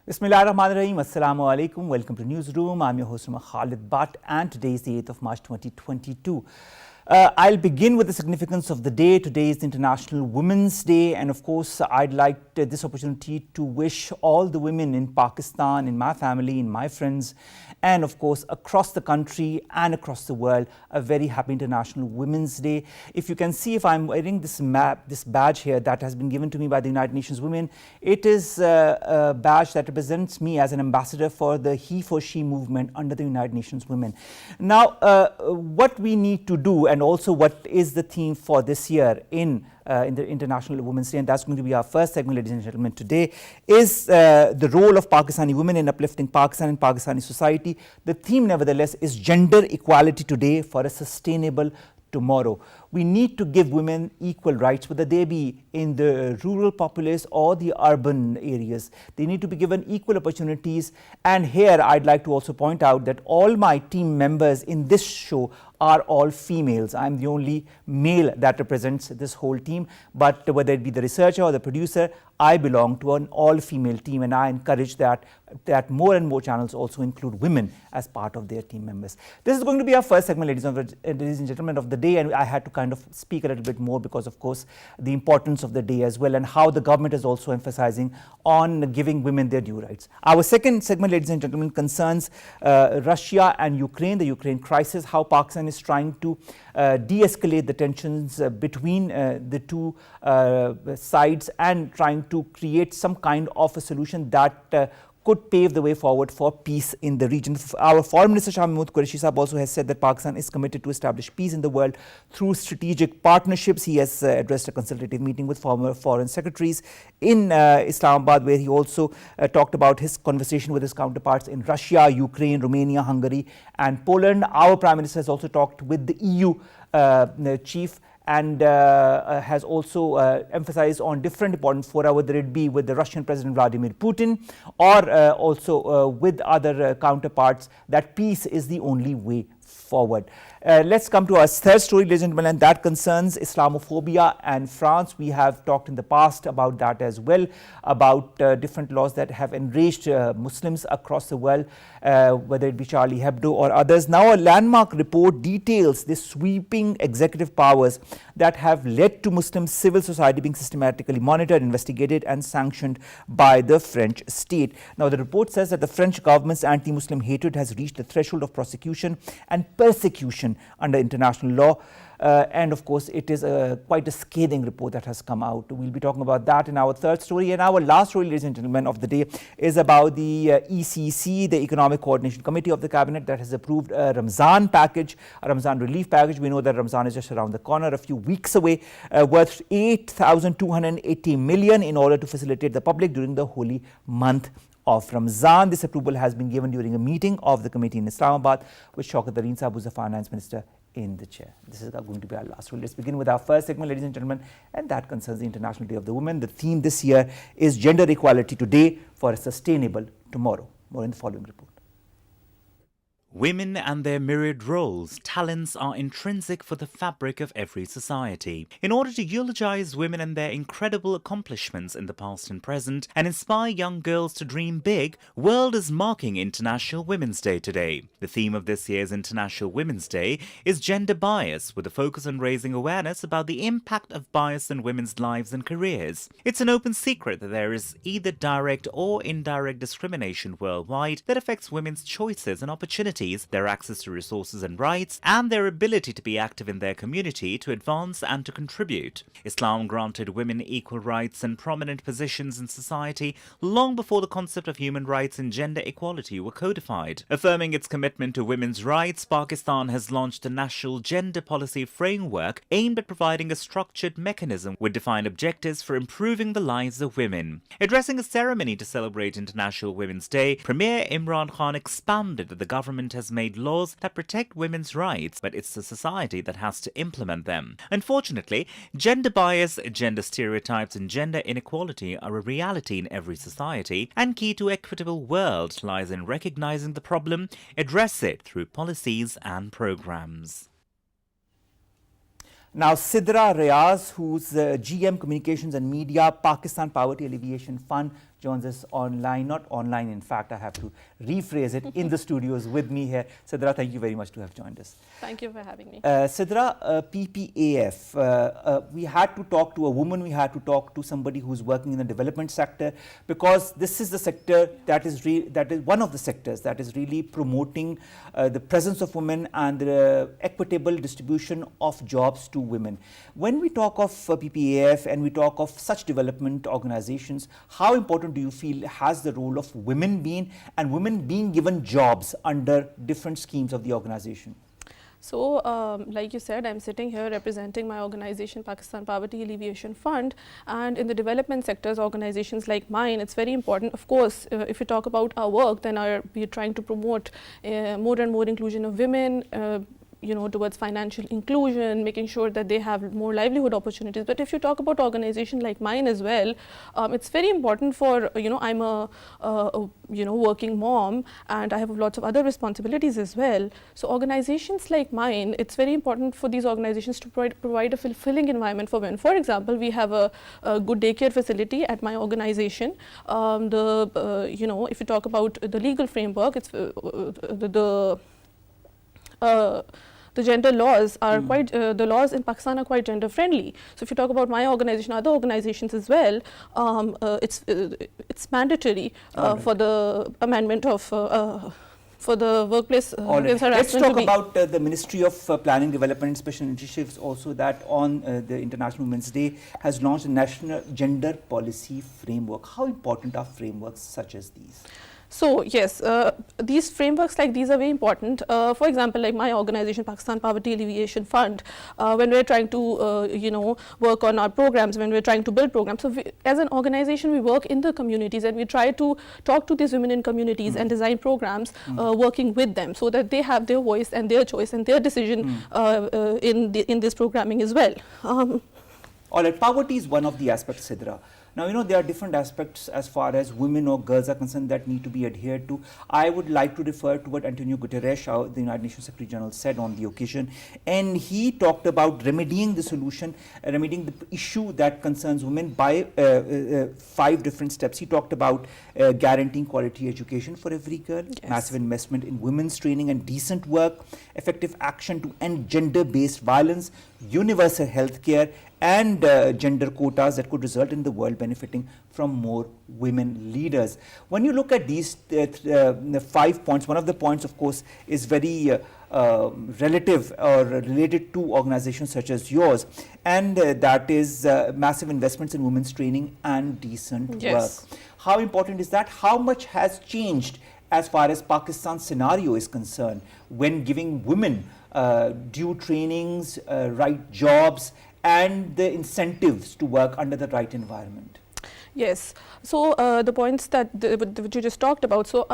Bismillahirrahmanirrahim. Assalamu alaikum. Welcome to Newsroom. I'm your host, Khalid Bhatt, and today is the 8th of March 2022. I'll begin with the significance of the day. Today is International Women's Day, and of course, I'd like this opportunity to wish all the women in Pakistan, in my family, in my friends, and of course, across the country and across the world, a very happy International Women's Day. If you can see, if I'm wearing this badge here that has been given to me by the United Nations Women, it is a badge that represents me as an ambassador for the He for She movement under the United Nations Women. Now, what we need to do, and also what is the theme for this year in the International Women's Day, and that's going to be our first segment, ladies and gentlemen, today, is the role of Pakistani women in uplifting Pakistan and Pakistani society. The theme, nevertheless, is gender equality today for a sustainable tomorrow. We need to give women equal rights, whether they be in the rural populace or the urban areas. They need to be given equal opportunities. And here I'd like to also point out that all my team members in this show are all females. I'm the only male that represents this whole team. But whether it be the researcher or the producer, I belong to an all-female team, and I encourage that more and more channels also include women as part of their team members. This is going to be our first segment, ladies and gentlemen, of the day, and I had to kind of speak a little bit more because, of course, the importance of the day as well, and how the government is also emphasizing on giving women their due rights. Our second segment, ladies and gentlemen, concerns Russia and Ukraine, the Ukraine crisis, how Pakistan is trying to de-escalate the tensions between the two sides and trying to create some kind of a solution that could pave the way forward for peace in the region. Our Foreign Minister Shah Mahmood Qureshi Sahab also has said that Pakistan is committed to establish peace in the world through strategic partnerships. He has addressed a consultative meeting with former foreign secretaries in Islamabad, where he also talked about his conversation with his counterparts in Russia, Ukraine, Romania, Hungary and Poland. Our Prime Minister has also talked with the EU chief and has also emphasized on different important fora, whether it be with the Russian President Vladimir Putin or also with other counterparts, that peace is the only way forward. Let's come to our third story, ladies and gentlemen, and that concerns Islamophobia and France. We have talked in the past about that as well, about different laws that have enraged Muslims across the world, whether it be Charlie Hebdo or others. Now a landmark report details the sweeping executive powers that have led to Muslim civil society being systematically monitored, investigated and sanctioned by the French state. Now the report says that the French government's anti-Muslim hatred has reached the threshold of prosecution and persecution under international law, and of course it is quite a scathing report that has come out. We'll be talking about that in our third story. And our last story, ladies and gentlemen, of the day is about the ECC, the Economic Coordination Committee of the Cabinet, that has approved a Ramzan package, a Ramzan relief package. We know that Ramzan is just around the corner, a few weeks away, worth 8,280 million in order to facilitate the public during the holy month of Ramzan. This approval has been given during a meeting of the committee in Islamabad with Shaukat Tareen Sahab, who's the finance minister, in the chair. This is going to be our last one. Let's begin with our first segment, ladies and gentlemen, and that concerns the International Day of the Women. The theme this year is gender equality today for a sustainable tomorrow. More in the following report. Women and their myriad roles, talents are intrinsic for the fabric of every society. In order to eulogize women and their incredible accomplishments in the past and present and inspire young girls to dream big, world is marking International Women's Day today. The theme of this year's International Women's Day is gender bias, with a focus on raising awareness about the impact of bias in women's lives and careers. It's an open secret that there is either direct or indirect discrimination worldwide that affects women's choices and opportunities, their access to resources and rights, and their ability to be active in their community to advance and to contribute. Islam granted women equal rights and prominent positions in society long before the concept of human rights and gender equality were codified. Affirming its commitment to women's rights, Pakistan has launched a national gender policy framework aimed at providing a structured mechanism with defined objectives for improving the lives of women. Addressing a ceremony to celebrate International Women's Day, Premier Imran Khan expanded that the government has made laws that protect women's rights, but it's the society that has to implement them. Unfortunately, gender bias, gender stereotypes and gender inequality are a reality in every society, and key to equitable world lies in recognizing the problem, address it through policies and programs. Now, Sidra Riaz, who's GM Communications and Media, Pakistan Poverty Alleviation Fund, joins us online, not online, in fact, I have to rephrase it, in the studios with me here. Sidra, thank you very much to have joined us. Thank you for having me. Sidra, PPAF, we had to talk to a woman, we had to talk to somebody who's working in the development sector, because this is the sector that is one of the sectors that is really promoting the presence of women and the equitable distribution of jobs to women. When we talk of PPAF and we talk of such development organizations, how important do you feel has the role of women been, and women being given jobs under different schemes of the organization? So, like you said, I'm sitting here representing my organization, Pakistan Poverty Alleviation Fund, and in the development sectors, organizations like mine, it's very important. Of course, if you talk about our work, then we're trying to promote more and more inclusion of women, towards financial inclusion, making sure that they have more livelihood opportunities. But if you talk about organization like mine as well, it's very important for, I'm a working mom, and I have lots of other responsibilities as well. So organizations like mine, it's very important for these organizations to provide a fulfilling environment for women. For example, we have a good daycare facility at my organization. If you talk about the legal framework, it's the gender laws are quite, the laws in Pakistan are quite gender friendly. So if you talk about my organization, other organizations as well, it's mandatory for the amendment of for the workplace against harassment. Let's talk about the Ministry of Planning, Development and Special Initiatives also, that on the International Women's Day has launched a national gender policy framework. How important are frameworks such as these? So yes, these frameworks like these are very important. For example, like my organization, Pakistan Poverty Alleviation Fund, when we're trying to work on our programs, when we're trying to build programs, so as an organization we work in the communities and we try to talk to these women in communities and design programs working with them, so that they have their voice and their choice and their decision in this programming as well. All right, poverty is one of the aspects, Sidra. Now, there are different aspects as far as women or girls are concerned that need to be adhered to. I would like to refer to what Antonio Guterres, the United Nations Secretary General, said on the occasion. And he talked about remedying the issue that concerns women by 5 different steps. He talked about guaranteeing quality education for every girl, massive investment in women's training and decent work, effective action to end gender-based violence, universal health care, and gender quotas that could result in the world benefiting from more women leaders. When you look at these 5 points, one of the points, of course, is very relative or related to organizations such as yours, and that is massive investments in women's training and decent work. How important is that? How much has changed as far as Pakistan's scenario is concerned when giving women due trainings, right jobs, and the incentives to work under the right environment? Yes. So the points that which you just talked about. So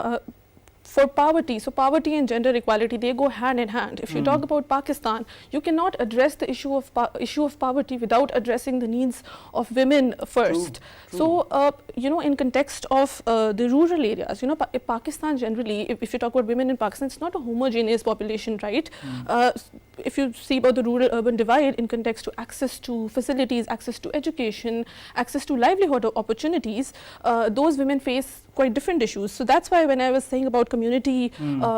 for poverty, so poverty and gender equality, they go hand in hand. If you talk about Pakistan, you cannot address the issue of poverty without addressing the needs of women first. True. So in context of the rural areas, Pakistan generally, if you talk about women in Pakistan, it's not a homogeneous population, right? If you see about the rural-urban divide in context to access to facilities, access to education, access to livelihood opportunities, those women face quite different issues. So that's why when I was saying about community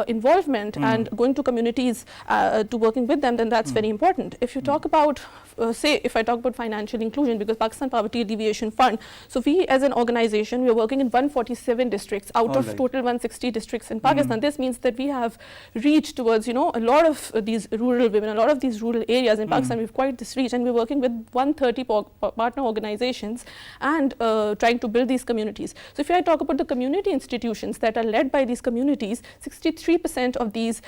involvement and going to communities to working with them, then that's very important. If you talk about, if I talk about financial inclusion, because Pakistan Poverty Alleviation Fund, so we as an organization, we are working in 147 districts out of total 160 districts in Pakistan. This means that we have reached towards, a lot of these rural women, a lot of these rural areas in Pakistan, we've quite this reach, and we're working with 130 partner organizations and trying to build these communities. So if I talk about the community institutions that are led by these communities, 63% of these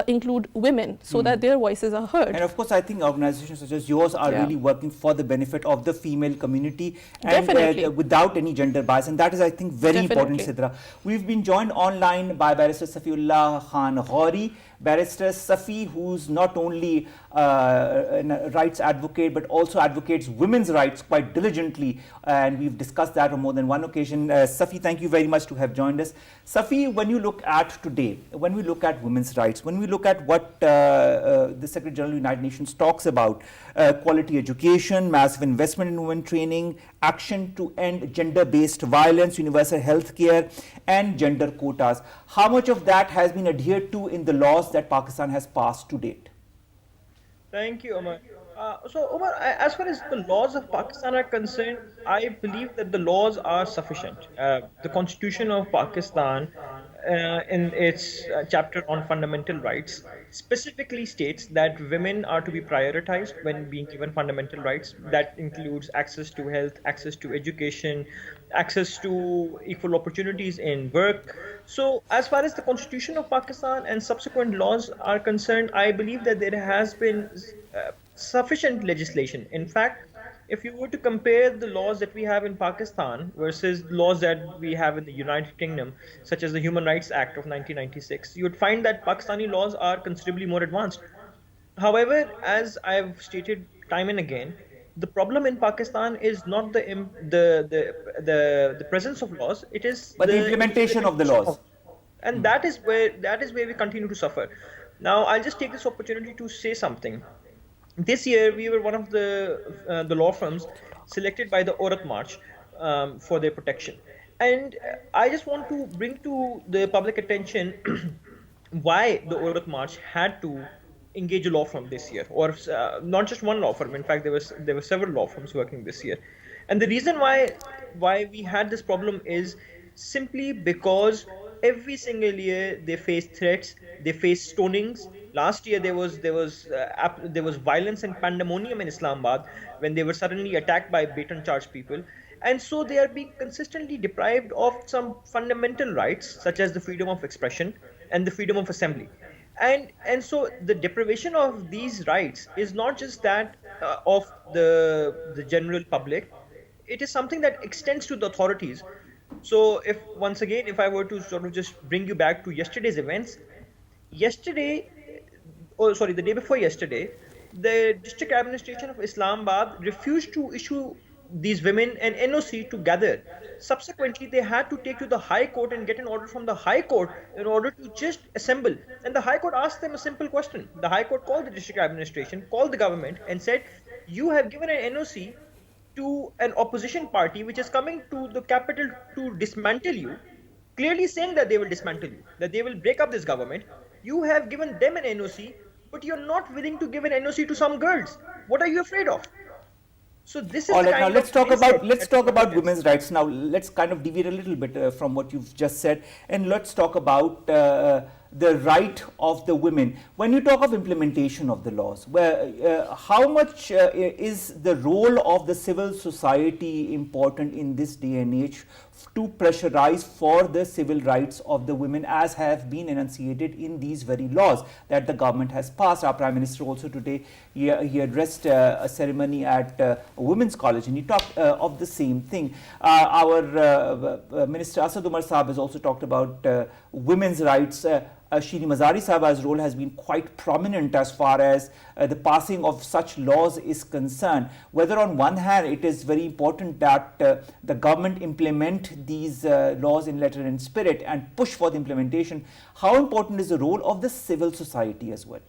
include women, so that their voices are heard. And of course, I think organizations such as yours are really working for the benefit of the female community and without any gender bias, and that is, I think, very important, Sidra. We've been joined online by Barrister Safiullah Khan Ghori, Barrister Safi, who's not only a rights advocate but also advocates women's rights quite diligently, and we've discussed that on more than one occasion. Safi, thank you very much to have joined us. Safi, when you look at today, when we look at women's rights, when we look at what the Secretary General of the United Nations talks about, quality education, massive investment in women training, action to end gender-based violence, universal health care, and gender quotas, how much of that has been adhered to in the laws that Pakistan has passed to date? Thank you, Omar. Omar, as far as the laws of Pakistan are concerned, I believe that the laws are sufficient. The Constitution of Pakistan, in its chapter on fundamental rights, specifically states that women are to be prioritized when being given fundamental rights. That includes access to health, access to education, access to equal opportunities in work. So, as far as the Constitution of Pakistan and subsequent laws are concerned, I believe that there has been sufficient legislation. In fact, if you were to compare the laws that we have in Pakistan versus laws that we have in the United Kingdom, such as the Human Rights Act of 1996, you would find that Pakistani laws are considerably more advanced. However, as I've stated time and again, the problem in Pakistan is not the presence of laws; it is but the implementation of the laws, and that is where we continue to suffer. Now, I'll just take this opportunity to say something. This year, we were one of the law firms selected by the Aurat March for their protection, and I just want to bring to the public attention why the Aurat March had to engage a law firm this year, or not just one law firm. In fact, there were several law firms working this year, and the reason why we had this problem is simply because every single year they face threats, they face stonings. Last year there was violence and pandemonium in Islamabad when they were suddenly attacked by baton charge people, and so they are being consistently deprived of some fundamental rights such as the freedom of expression and the freedom of assembly. And so the deprivation of these rights is not just that of the general public, it is something that extends to the authorities. So if I were to sort of just bring you back to yesterday's events, the day before yesterday, the district administration of Islamabad refused to issue these women an NOC to gather. Subsequently, they had to take to the High Court and get an order from the High Court in order to just assemble. And the High Court asked them a simple question. The High Court called the district administration, called the government, and said, "You have given an NOC to an opposition party which is coming to the capital to dismantle you, clearly saying that they will dismantle you, that they will break up this government. You have given them an NOC, but you're not willing to give an NOC to some girls. What are you afraid of?" So this is all right. Now let's talk about women's rights. Now let's kind of deviate a little bit from what you've just said, and let's talk about the right of the women. When you talk of implementation of the laws, how much is the role of the civil society important in this day and age to pressurize for the civil rights of the women, as have been enunciated in these very laws that the government has passed? Our Prime Minister also today, he addressed a ceremony at a women's college, and he talked of the same thing. Our Minister Asad Umar Saab has also talked about women's rights. Shiri Mazari Sahaba's role has been quite prominent as far as the passing of such laws is concerned. Whether on one hand it is very important that the government implement these laws in letter and spirit and push for the implementation, how important is the role of the civil society as well?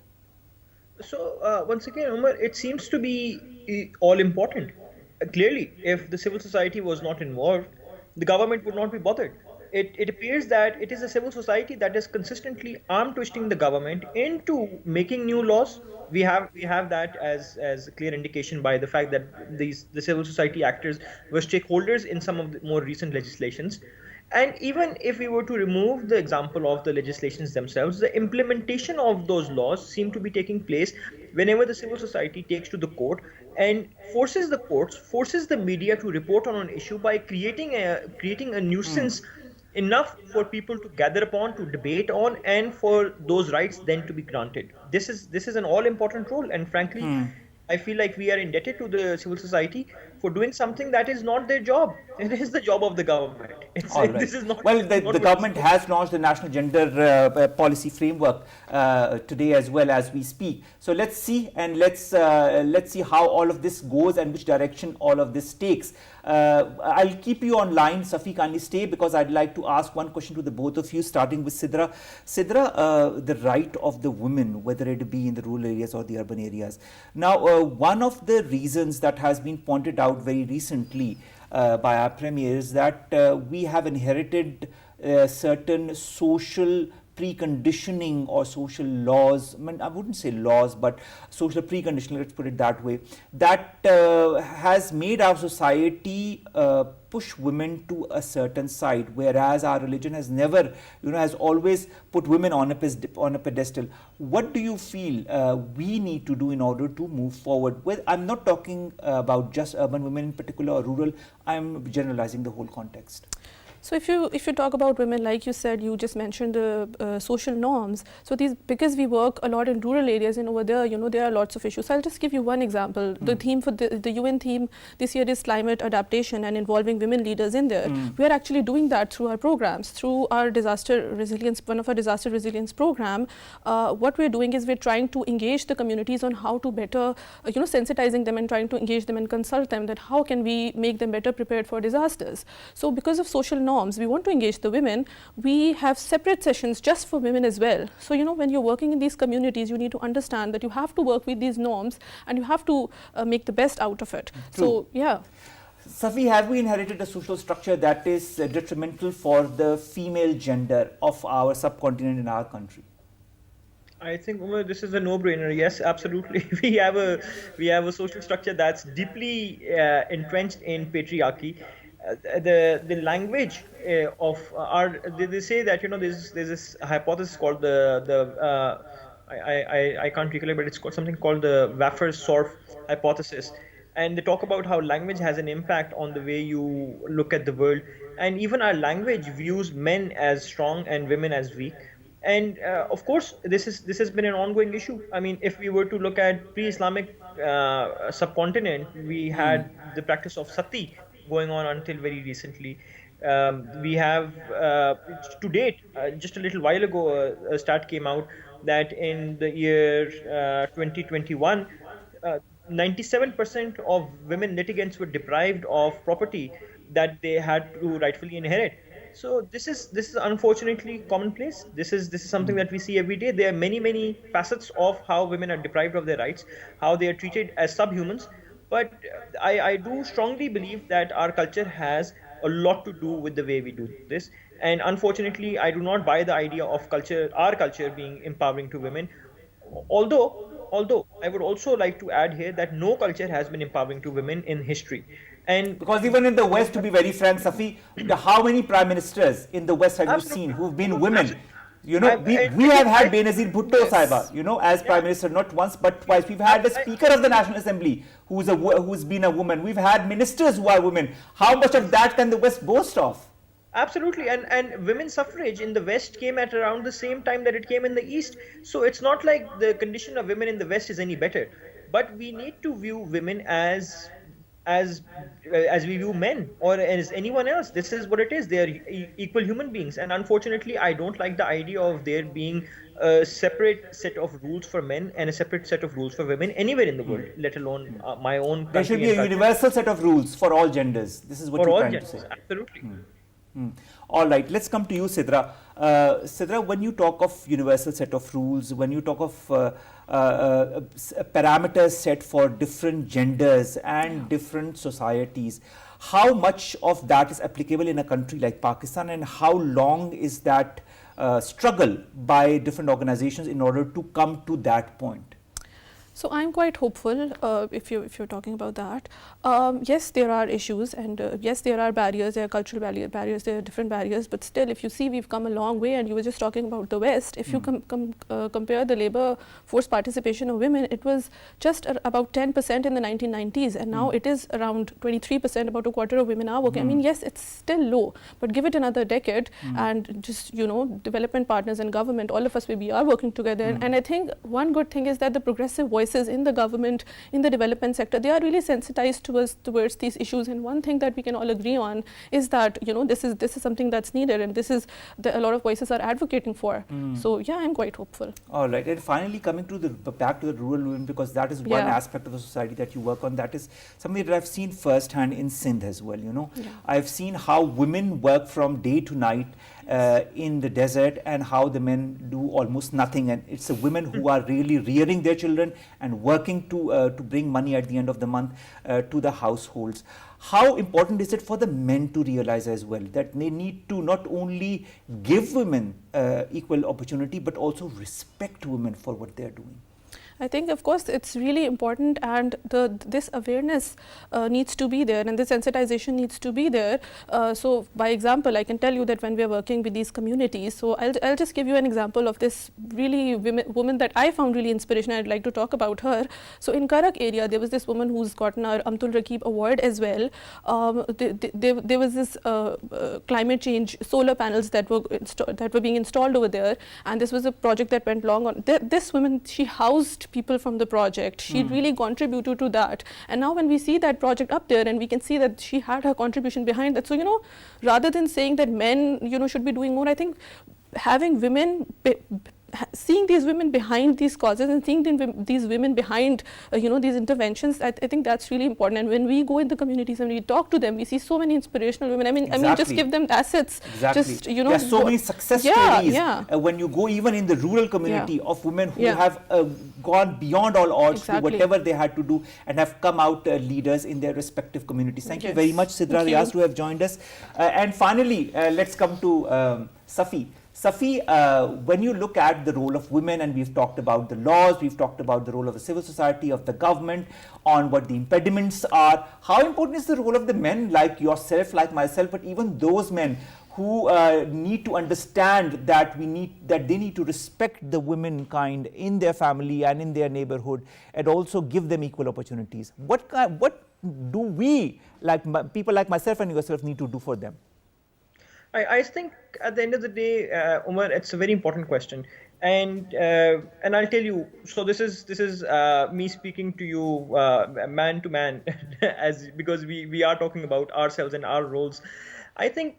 So once again, Umar, it seems to be all important. Clearly, if the civil society was not involved, the government would not be bothered. It appears that it is a civil society that is consistently arm twisting the government into making new laws. We have that as a clear indication by the fact that the civil society actors were stakeholders in some of the more recent legislations. And even if we were to remove the example of the legislations themselves, the implementation of those laws seem to be taking place whenever the civil society takes to the court and forces the courts, forces the media to report on an issue by creating a nuisance enough for people to gather upon, to debate on, and for those rights then to be granted. This is an all-important role, and frankly, I feel like we are indebted to the civil society for doing something that is not their job. It is the job of the government. All right. This is not. Well, not the government has launched the National Gender Policy Framework today as well as we speak. So let's see, and let's see how all of this goes and which direction all of this takes. I'll keep you online, Safi, kindly stay, because I'd like to ask one question to the both of you, starting with Sidra. Sidra, the right of the women, whether it be in the rural areas or the urban areas. Now, one of the reasons that has been pointed out very recently by our Premier is that we have inherited certain social preconditioning or social laws. I mean, I wouldn't say laws, but social preconditioning, let's put it that way, that has made our society push women to a certain side, whereas our religion has never, has always put women on a pedestal. What do you feel we need to do in order to move forward? Well, I'm not talking about just urban women in particular or rural. I'm generalizing the whole context. So if you talk about women, like you said, you just mentioned the social norms. So because we work a lot in rural areas, and over there, there are lots of issues. So I'll just give you one example. The theme for the UN theme this year is climate adaptation and involving women leaders in there. We are actually doing that through our programs, through our disaster resilience, one of our disaster resilience program. What we're doing is we're trying to engage the communities on how to better, sensitizing them and trying to engage them and consult them that how can we make them better prepared for disasters. So because of social norms, we want to engage the women. We have separate sessions just for women as well. So, when you're working in these communities, you need to understand that you have to work with these norms and you have to make the best out of it. True. So, yeah. Safi, have we inherited a social structure that is detrimental for the female gender of our subcontinent in our country? I think, Umar, this is a no-brainer. Yes, absolutely. We have a social structure that's deeply entrenched in patriarchy. The language of they say that there's this hypothesis called I can't recollect, but it's called something called the Waffer-Sorf hypothesis, and they talk about how language has an impact on the way you look at the world, and even our language views men as strong and women as weak. And of course, this has been an ongoing issue. I mean, if we were to look at pre-Islamic subcontinent, we had the practice of sati going on until very recently. We have, to date, just a little while ago, a stat came out that in the year 2021, 97% of women litigants were deprived of property that they had to rightfully inherit. So this is unfortunately commonplace. This is something that we see every day. There are many facets of how women are deprived of their rights, how they are treated as subhumans. But I do strongly believe that our culture has a lot to do with the way we do this. And unfortunately, I do not buy the idea of our culture being empowering to women. Although I would also like to add here that no culture has been empowering to women in history. And because even in the West, to be very frank, Safi, how many prime ministers in the West have you seen who've been women? We have had Benazir Bhutto Saiba, as Prime Minister, not once but twice. We've had the Speaker of the National Assembly who's been a woman. We've had ministers who are women. How much of that can the West boast of? Absolutely, and women's suffrage in the West came at around the same time that it came in the East. So it's not like the condition of women in the West is any better. But we need to view women as we view men or as anyone else. This is what it is. They are equal human beings, and unfortunately I don't like the idea of there being a separate set of rules for men and a separate set of rules for women anywhere in the world, let alone my own country. There should be a universal set of rules for all genders. This is what you're trying to say. Absolutely. All right, let's come to you, Sidra. Sidra, when you talk of universal set of rules, when you talk of parameters set for different genders and different societies, how much of that is applicable in a country like Pakistan, and how long is that struggle by different organizations in order to come to that point? So I'm quite hopeful if you're talking about that. Yes, there are issues, and yes, there are barriers. There are cultural barriers. There are different barriers. But still, if you see, we've come a long way. And you were just talking about the West. If you compare the labor force participation of women, it was just about 10% in the 1990s, and now it is around 23%. About a quarter of women are working. I mean, yes, it's still low, but give it another decade, and just development partners and government, all of us, we are working together. And I think one good thing is that the progressive voice voices in the government, in the development sector, they are really sensitized towards these issues. And one thing that we can all agree on is that, you know, this is something that's needed, and this is a lot of voices are advocating for. So yeah, I'm quite hopeful. All right, and finally coming to back to the rural women, because that is one aspect of the society that you work on. That is something that I've seen firsthand in Sindh as well. You know, I've seen how women work from day to night in the desert, and how the men do almost nothing, and it's the women who are really rearing their children and working to bring money at the end of the month to the households. How important is it for the men to realize as well that they need to not only give women equal opportunity, but also respect women for what they are doing? I think, of course, it's really important, and this awareness needs to be there, and this sensitization needs to be there. So, by example, I can tell you that when we are working with these communities, so I'll just give you an example of this really woman that I found really inspirational. I'd like to talk about her. So, in Karak area, there was this woman who's gotten our Amtul Rakib award as well. There was this climate change solar panels that were being installed over there, and this was a project that went long on. This woman, she housed people from the project. She really contributed to that, and now when we see that project up there, and we can see that she had her contribution behind that. So, you know, rather than saying that men, you know, should be doing more, I think having women seeing these women behind these causes, and seeing these women behind you know, these interventions, I think that's really important. And when we go in the communities and we talk to them, we see so many inspirational women. I mean, just give them assets. Just, you know, there are so many success stories when you go even in the rural community of women who have gone beyond all odds to whatever they had to do, and have come out leaders in their respective communities. Thank you very much, Sidra Riaz, to have joined us. And finally, let's come to Safi. Safi, when you look at the role of women, and we've talked about the laws, we've talked about the role of the civil society, of the government, on what the impediments are, how important is the role of the men like yourself, like myself, but even those men who need to understand that they need to respect the womankind in their family and in their neighborhood, and also give them equal opportunities? What do we, like people like myself and yourself, need to do for them? I think at the end of the day, Umar, it's a very important question, and I'll tell you. So this is me speaking to you, man to man, because we are talking about ourselves and our roles. I think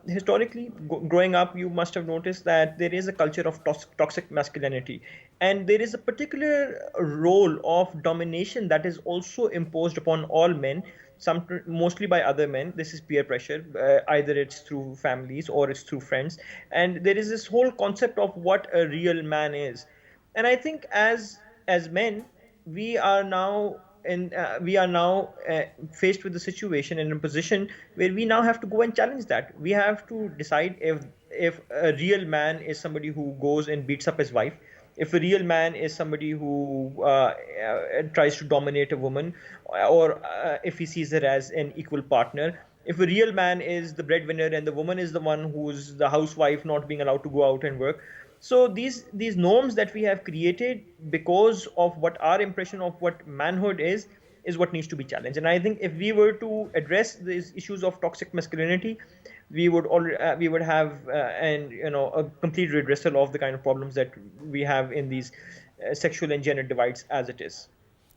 historically, growing up, you must have noticed that there is a culture of toxic masculinity, and there is a particular role of domination that is also imposed upon all men. Mostly by other men. This is peer pressure. Either it's through families or it's through friends. And there is this whole concept of what a real man is. And I think as men, we are now faced with the situation and in a position where we now have to go and challenge that. We have to decide if a real man is somebody who goes and beats up his wife, if a real man is somebody who tries to dominate a woman, or if he sees her as an equal partner, if a real man is the breadwinner and the woman is the one who's the housewife, not being allowed to go out and work. So these norms that we have created because of what our impression of what manhood is what needs to be challenged. And I think if we were to address these issues of toxic masculinity, we would have a complete redressal of the kind of problems that we have in these sexual and gender divides as it is.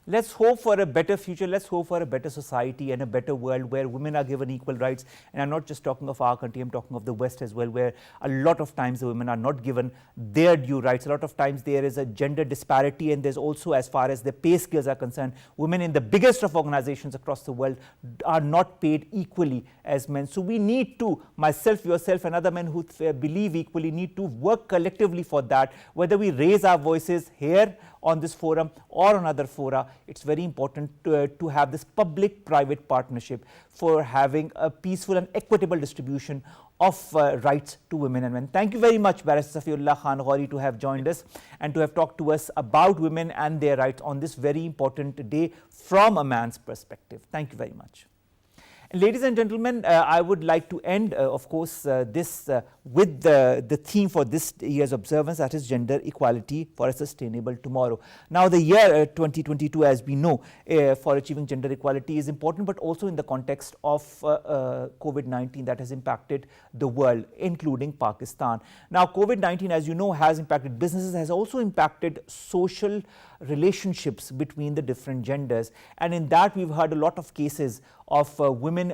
Let's hope for a better future. Let's hope for a better society and a better world where women are given equal rights. And I'm not just talking of our country, I'm talking of the West as well, where a lot of times the women are not given their due rights. A lot of times there is a gender disparity, and there's also, as far as the pay scales are concerned, women in the biggest of organizations across the world are not paid equally as men. So we need to, myself, yourself, and other men who believe equally, need to work collectively for that. Whether we raise our voices here on this forum or on other fora, it's very important to have this public-private partnership for having a peaceful and equitable distribution of rights to women and men. Thank you very much, Barrister Safiullah Khan Ghori, to have joined us and to have talked to us about women and their rights on this very important day from a man's perspective. Thank you very much. Ladies and gentlemen, I would like to end, of course, this with the theme for this year's observance, that is gender equality for a sustainable tomorrow. Now, the year 2022, as we know, for achieving gender equality is important, but also in the context of COVID-19 that has impacted the world, including Pakistan. Now, COVID-19, as you know, has impacted businesses, has also impacted social relationships between the different genders, and in that we've heard a lot of cases of women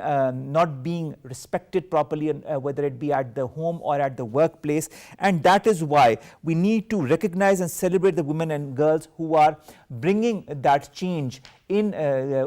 not being respected properly, whether it be at the home or at the workplace. And that is why we need to recognize and celebrate the women and girls who are bringing that change in,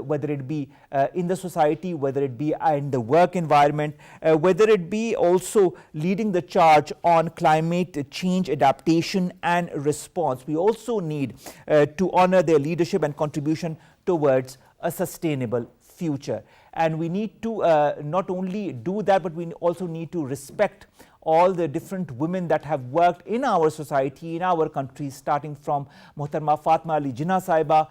whether it be in the society, whether it be in the work environment, whether it be also leading the charge on climate change adaptation and response. We also need to honor their leadership and contribution towards a sustainable future. And we need to not only do that, but we also need to respect all the different women that have worked in our society, in our country, starting from Muhtarma Fatma Ali Jinnah Saiba,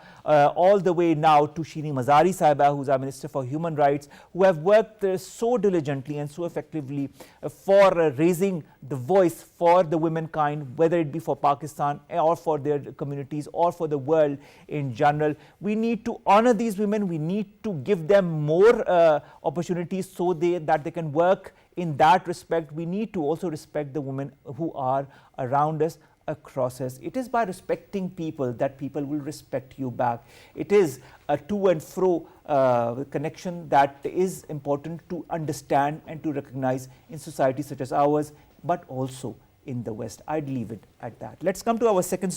all the way now to Shiri Mazari Saiba, who's our Minister for Human Rights, who have worked so diligently and so effectively for raising the voice for the womankind, whether it be for Pakistan or for their communities or for the world in general. We need to honor these women. We need to give them more opportunities so that they can work in that respect. We need to also respect the women who are around us, across us. It is by respecting people that people will respect you back. It is a to and fro connection that is important to understand and to recognize in societies such as ours, but also in the West. I'd leave it at that. Let's come to our second